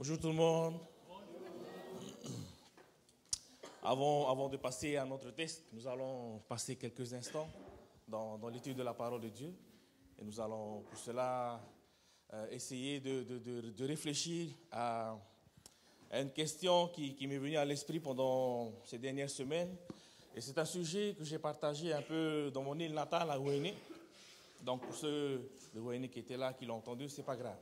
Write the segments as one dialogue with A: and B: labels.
A: Bonjour tout le monde. Avant de passer à notre test, nous allons passer quelques instants dans l'étude de la parole de Dieu. Et nous allons pour cela essayer de réfléchir à une question qui m'est venue à l'esprit pendant ces dernières semaines. Et c'est un sujet que j'ai partagé un peu dans mon île natale à Ouéné. Donc pour ceux de Ouéné qui étaient là, qui l'ont entendu, ce n'est pas grave.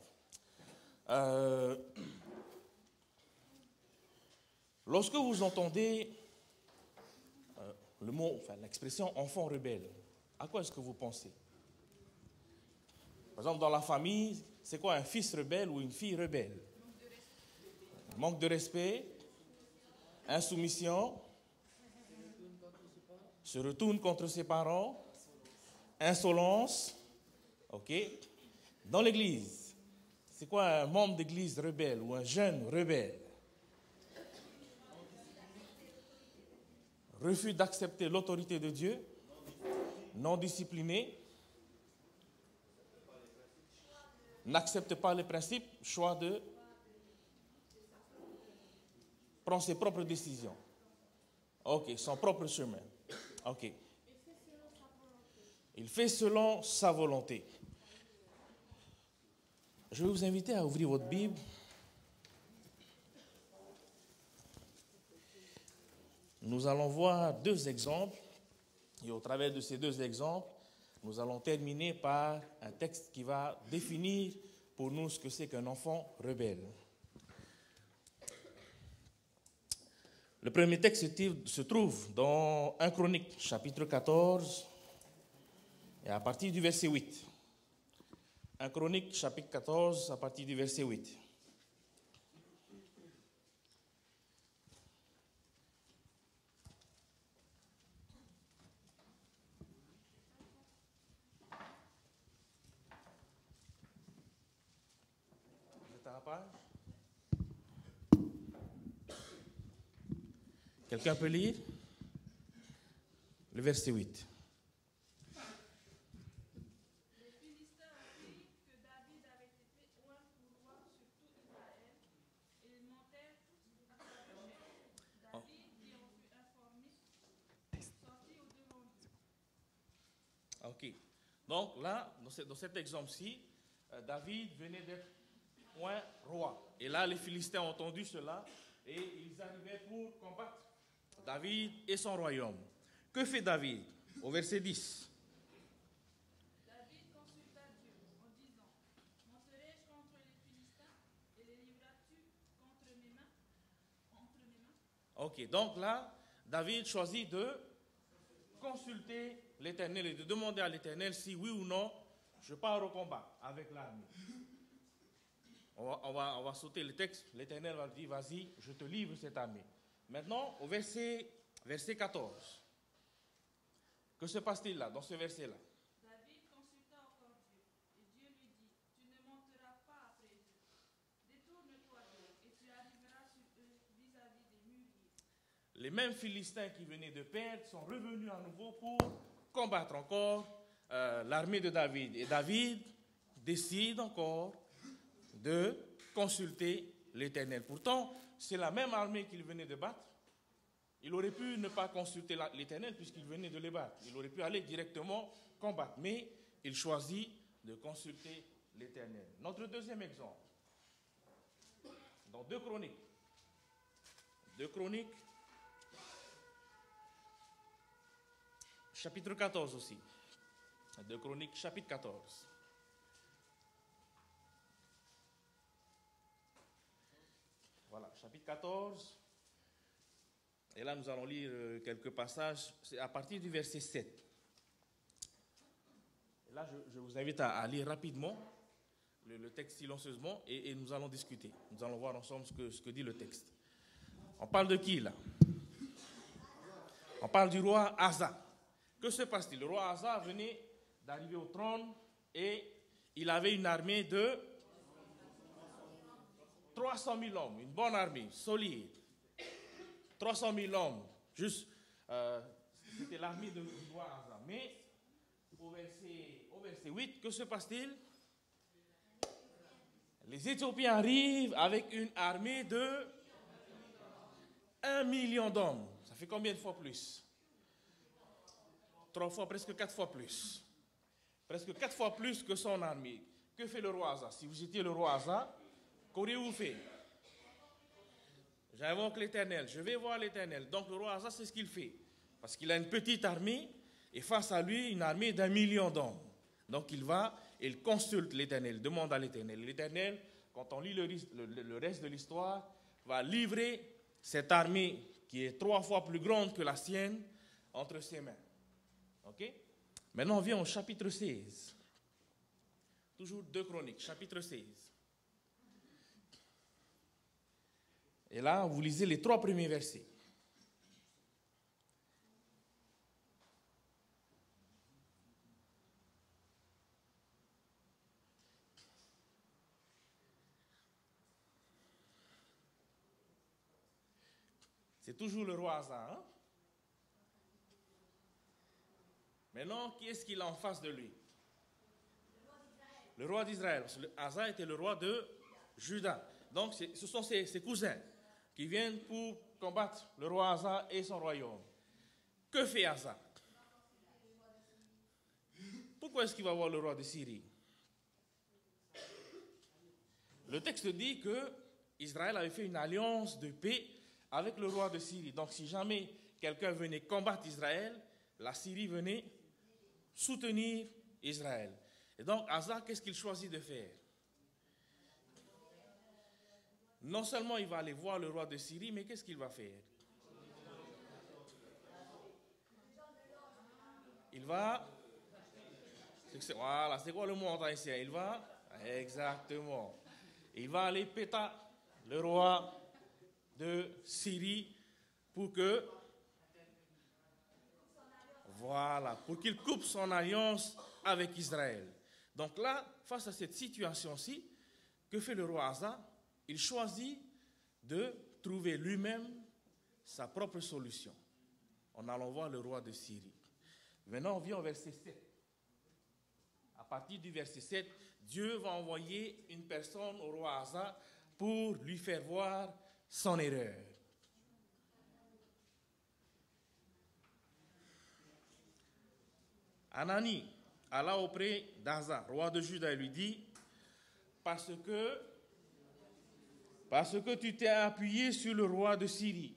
A: Lorsque vous entendez le mot, l'expression enfant rebelle, à quoi est-ce que vous pensez? Par exemple, dans la famille, c'est quoi un fils rebelle ou une fille rebelle? Manque de respect, insoumission, se retourne contre ses parents, insolence. Ok. Dans l'église, c'est quoi un membre d'église rebelle ou un jeune rebelle? Refus d'accepter l'autorité de Dieu, non discipliné, n'accepte pas les principes, choix de prendre ses propres décisions. Ok, son propre chemin. Ok. Il fait selon sa volonté. Je vais vous inviter à ouvrir votre Bible. Nous allons voir deux exemples. Et au travers de ces deux exemples, nous allons terminer par un texte qui va définir pour nous ce que c'est qu'un enfant rebelle. Le premier texte se trouve dans 1 Chronique, chapitre 14, et à partir du verset 8. 1 Chronique, chapitre 14, à partir du verset 8. Vous êtes à la page? Quelqu'un peut lire? Le verset 8. Ok. Donc là, dans cet exemple-ci, David venait d'être point roi. Et là, les Philistins ont entendu cela et ils arrivaient pour combattre David et son royaume. Que fait David? Au verset 10.
B: David consulta Dieu en disant: monterai-je contre les Philistins et les livreras-tu entre mes mains?
A: Ok, donc là, David choisit de consulter l'Éternel et de demander à l'Éternel si oui ou non je pars au combat avec l'armée. On va sauter le texte. L'Éternel va dire: vas-y, je te livre cette armée. Maintenant, au verset 14. Que se passe-t-il là, dans ce verset-là?
B: David consulta encore Dieu, et Dieu lui dit: tu ne monteras pas après eux. Détourne-toi d'eux, et tu arriveras sur eux vis-à-vis des mûriers.
A: Les mêmes Philistins qui venaient de perdre sont revenus à nouveau pour combattre encore l'armée de David. Et David décide encore de consulter l'Éternel. Pourtant, c'est la même armée qu'il venait de battre. Il aurait pu ne pas consulter l'Éternel puisqu'il venait de les battre. Il aurait pu aller directement combattre. Mais il choisit de consulter l'Éternel. Notre deuxième exemple, dans 2 Chroniques. 2 Chroniques, chapitre 14 aussi. 2 Chroniques, chapitre 14. Voilà, chapitre 14. Et là, nous allons lire quelques passages. C'est à partir du verset 7. Et là, je vous invite à lire rapidement le texte silencieusement et nous allons discuter. Nous allons voir ensemble ce que dit le texte. On parle de qui là? On parle du roi Asa. Que se passe-t-il? Le roi Asa venait d'arriver au trône et il avait une armée de 300 000 hommes, une bonne armée, solide. 300 000 hommes, juste, c'était l'armée du roi Asa. Mais au verset 8, que se passe-t-il? Les Les Éthiopiens arrivent avec une armée de 1 million d'hommes. Ça fait combien de fois plus? 3 fois, presque 4 fois plus. Presque 4 fois plus que son armée. Que fait le roi Asa? Si vous étiez le roi Asa, qu'auriez-vous fait? J'invoque l'Éternel, je vais voir l'Éternel. Donc le roi Asa, c'est ce qu'il fait. Parce qu'il a une petite armée et face à lui, une armée d'1 million d'hommes. Donc il va, il consulte l'Éternel, demande à l'Éternel. L'Éternel, quand on lit le reste de l'histoire, va livrer cette armée qui est 3 fois plus grande que la sienne entre ses mains. Ok? Maintenant, on vient au chapitre 16. Toujours 2 Chroniques, chapitre 16. Et là, vous lisez les 3 premiers versets. C'est toujours le roi Asa. Hein? Maintenant, qui est-ce qu'il a en face de lui? Le roi d'Israël. Asa était le roi de Juda. Donc, ce sont ses cousins qui viennent pour combattre le roi Asa et son royaume. Que fait Asa? Pourquoi est-ce qu'il va voir le roi de Syrie? Le texte dit que Israël avait fait une alliance de paix avec le roi de Syrie. Donc, si jamais quelqu'un venait combattre Israël, la Syrie venait soutenir Israël. Et donc, Asa, qu'est-ce qu'il choisit de faire? Non seulement il va aller voir le roi de Syrie, mais qu'est-ce qu'il va faire? Il va... Voilà, c'est quoi le mot en haïtien? Il va... Exactement. Il va aller péter le roi de Syrie pour que... Voilà, pour qu'il coupe son alliance avec Israël. Donc là, face à cette situation-ci, que fait le roi Asa? Il choisit de trouver lui-même sa propre solution en allant voir le roi de Syrie. Maintenant, on vient au verset 7. À partir du verset 7, Dieu va envoyer une personne au roi Asa pour lui faire voir son erreur. Anani alla auprès d'Asa, roi de Juda, et lui dit, parce que tu t'es appuyé sur le roi de Syrie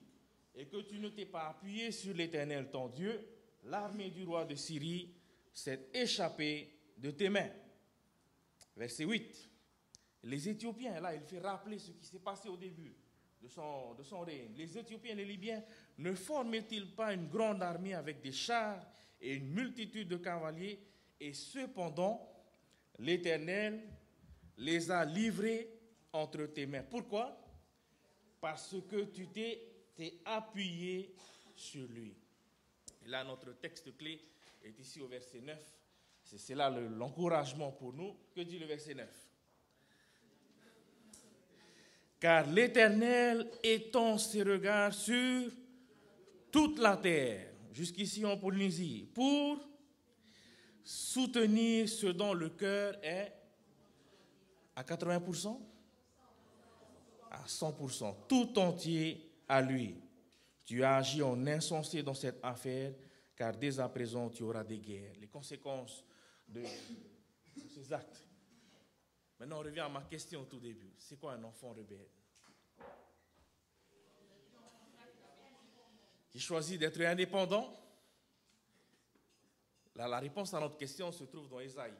A: et que tu ne t'es pas appuyé sur l'Éternel ton Dieu, l'armée du roi de Syrie s'est échappée de tes mains. Verset 8. Les Éthiopiens, là, il fait rappeler ce qui s'est passé au début de son règne. Les Éthiopiens et les Libyens ne formaient-ils pas une grande armée avec des chars et une multitude de cavaliers? Et cependant, l'Éternel les a livrés entre tes mains. Pourquoi? Parce que tu t'es appuyé sur lui. Et là, notre texte clé est ici au verset 9. C'est là l'encouragement pour nous. Que dit le verset 9? Car l'Éternel étend ses regards sur toute la terre, jusqu'ici en Polynésie, pour soutenir ce dont le cœur est à 80%, à 100%, tout entier à lui. Tu as agi en insensé dans cette affaire, car dès à présent tu auras des guerres. Les conséquences de ces actes. Maintenant, on revient à ma question au tout début. C'est quoi un enfant rebelle? Qui choisit d'être indépendant? Là, la réponse à notre question se trouve dans Ésaïe.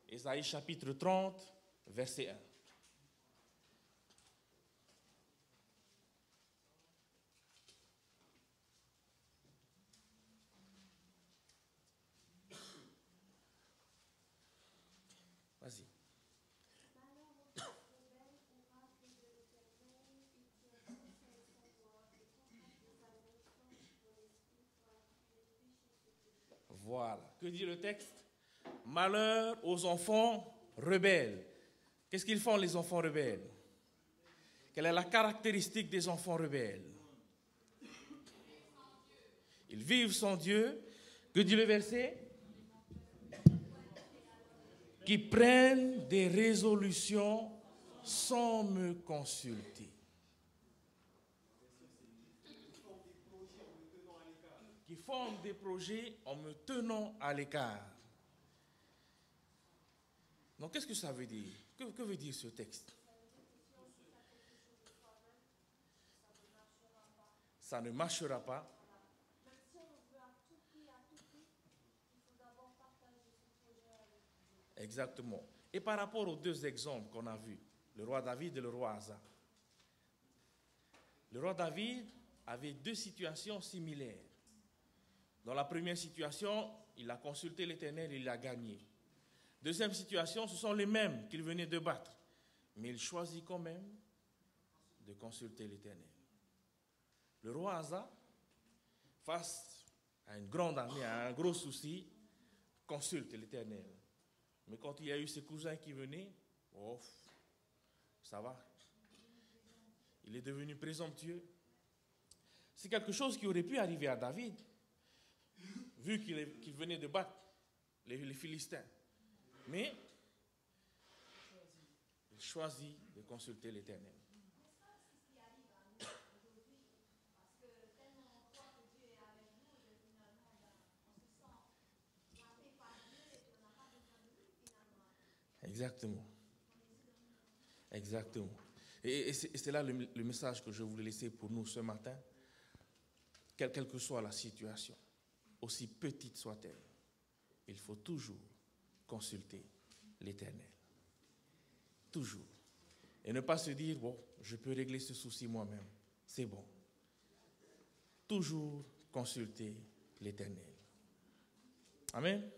A: Ésaïe chapitre 30, verset 1. Vas-y. Voilà. Que dit le texte? Malheur aux enfants rebelles. Qu'est-ce qu'ils font, les enfants rebelles? Quelle est la caractéristique des enfants rebelles? Ils vivent sans Dieu. Que dit le verset? Qui prennent des résolutions sans me consulter. Qui forment des projets en me tenant à l'écart. Donc, qu'est-ce que ça veut dire? Que veut dire ce texte? Ça ne marchera pas.
C: Même si on veut à tout prix, il faut d'abord partager ce projet avec Dieu.
A: Exactement. Et par rapport aux deux exemples qu'on a vus, le roi David et le roi Asa. Le roi David avait deux situations similaires. Dans la première situation, il a consulté l'Éternel et il a gagné. Deuxième situation, ce sont les mêmes qu'il venait de battre. Mais il choisit quand même de consulter l'Éternel. Le roi Asa, face à une grande armée, à un gros souci, consulte l'Éternel. Mais quand il y a eu ses cousins qui venaient, oh, ça va. Il est devenu présomptueux. C'est quelque chose qui aurait pu arriver à David, vu qu'il venait de battre les Philistins. Mais il choisit de consulter l'Éternel. Exactement. Exactement. Et c'est là le message que je voulais laisser pour nous ce matin. Quelle que soit la situation, aussi petite soit-elle, il faut toujours consulter l'Éternel. Toujours. Et ne pas se dire, bon, je peux régler ce souci moi-même. C'est bon. Toujours consulter l'Éternel. Amen.